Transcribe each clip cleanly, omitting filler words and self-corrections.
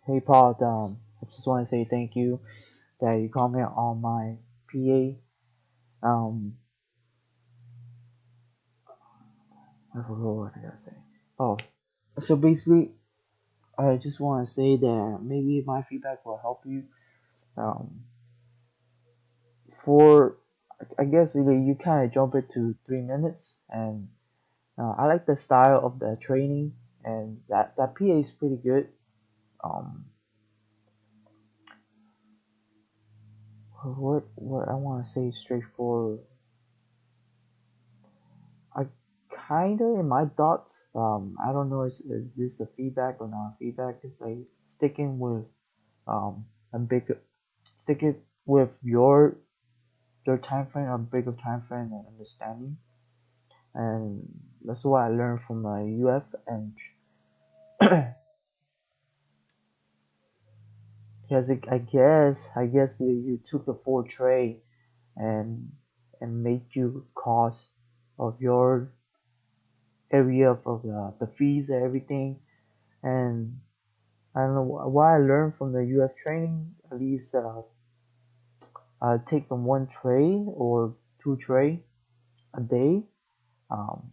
Hey Paul, I just want to say thank you that you comment on my PA. I forgot what I gotta say. Oh, so basically, I just want to say that maybe my feedback will help you. Um, for I guess you kind of jump it to 3 minutes, and I like the style of the training, and that PA is pretty good. Um, what I want to say straightforward. I kind of in my thoughts. I don't know is this a feedback or not feedback. It's like sticking with a big sticking with your time frame, a bigger time frame and understanding, and that's what I learned from my UF. And because I guess you took the full tray and made you cost of your area of the fees and everything. And I don't know what I learned from the UF training. At least take them one tray or two tray a day. Um,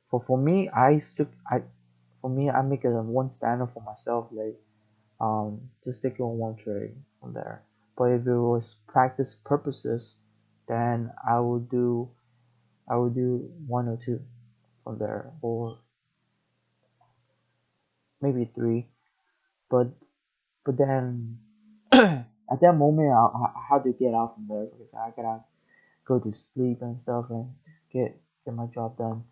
for me, I make it a one standard for myself. Like just stick it on one tray from there. But if it was practice purposes, then I would do one or two from there, or maybe three. But then at that moment, I had to get out from there because I gotta go to sleep and stuff and get my job done.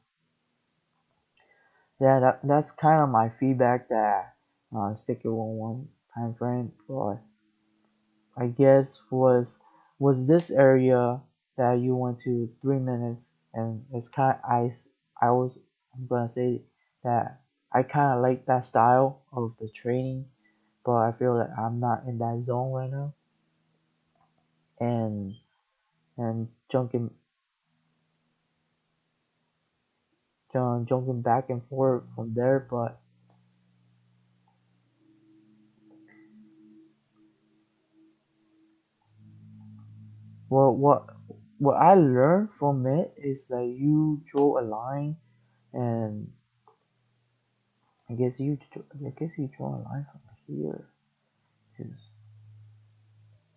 Yeah, that's kind of my feedback that stick it on one time frame. But I guess was this area that you went to 3 minutes, and it's kind of I'm gonna say that I kind of like that style of the training, but I feel that I'm not in that zone right now, and jumping back and forth from there. But what what I learned from it is that you draw a line, and I guess you draw a line from here to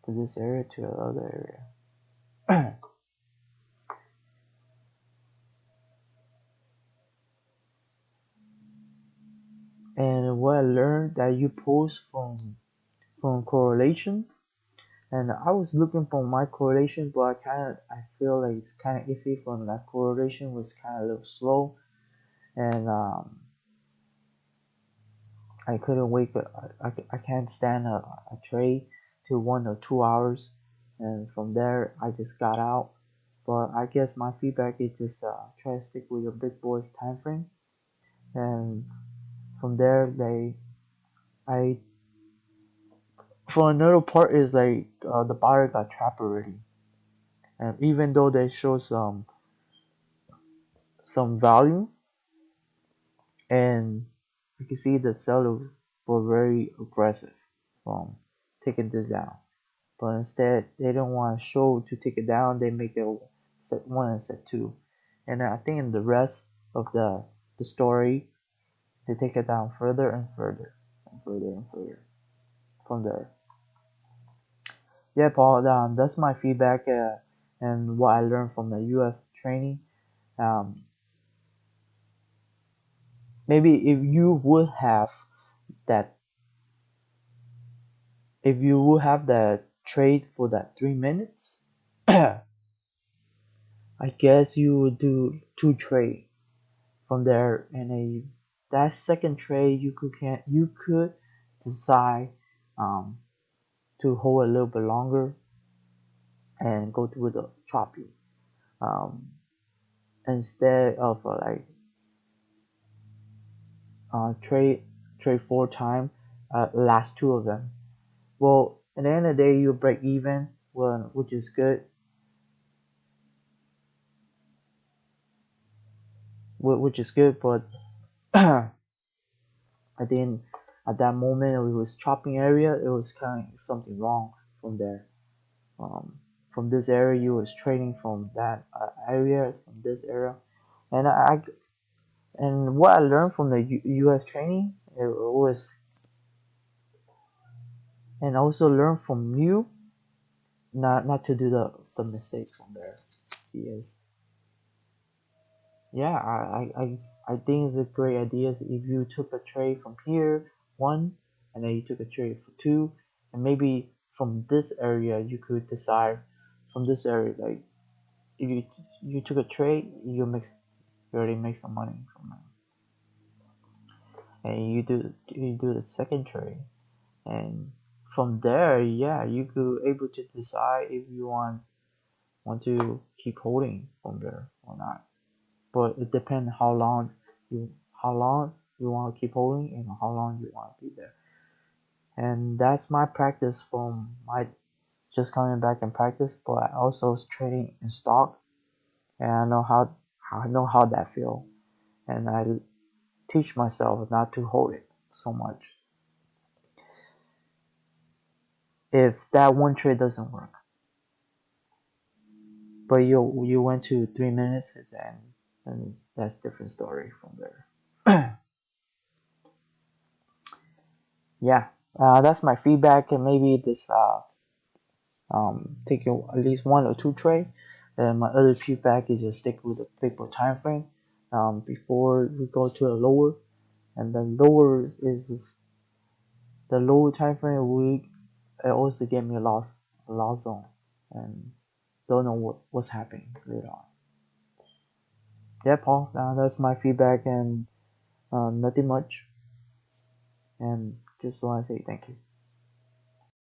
this area to another area. And what I learned that you post from correlation, and I was looking for my correlation, but I feel like it's kind of iffy from that correlation was kind of a little slow, and I couldn't wait. I can't stand a tray to 1 or 2 hours, and from there I just got out. But I guess my feedback is just try to stick with your big boy time frame, and from there I for another part is like the buyer got trapped already, and even though they show some value, and you can see the sellers were very aggressive from taking this down. But instead, they don't want to show to take it down. They make it set one and set two, and I think in the rest of the story, they take it down further and further and further and further from there. Yeah, Paul, that's my feedback and what I learned from the UF training. Um, maybe that, if you would have that trade for that 3 minutes, I guess you would do two trade from there, and that second trade you could decide um, to hold a little bit longer and go through the choppy um, instead of trade four time last two of them. Well, at the end of the day, you break even, well, which is good, which is good. But at the end, at that moment it was chopping area, it was kind of something wrong from there. um, from this area you was training from that area, from this area. And and what I learned from the US training, it was, and also learn from you, not to do the mistakes from there. Yes. Yeah, I think it's a great idea if you took a trade from here, one, and then you took a trade for two, and maybe from this area you could decide from this area, like if you took a trade, you already make some money from that, and you do the second trade, and from there, yeah, you could able to decide if you want to keep holding from there or not. But it depends you how long you want to keep holding and how long you want to be there. And that's my practice from my just coming back and practice. But I also was trading in stock, and I know how that feel, and I teach myself not to hold it so much if that one trade doesn't work. But you went to 3 minutes, and that's different story from there. Yeah, that's my feedback, and maybe this taking at least one or two trade. And my other feedback is just stick with the paper time frame before we go to a lower. And the lower is the lower time frame. It also gave me a loss zone, and don't know what's happening later on. Yeah, Paul, that's my feedback, and nothing much. And just want to say thank you.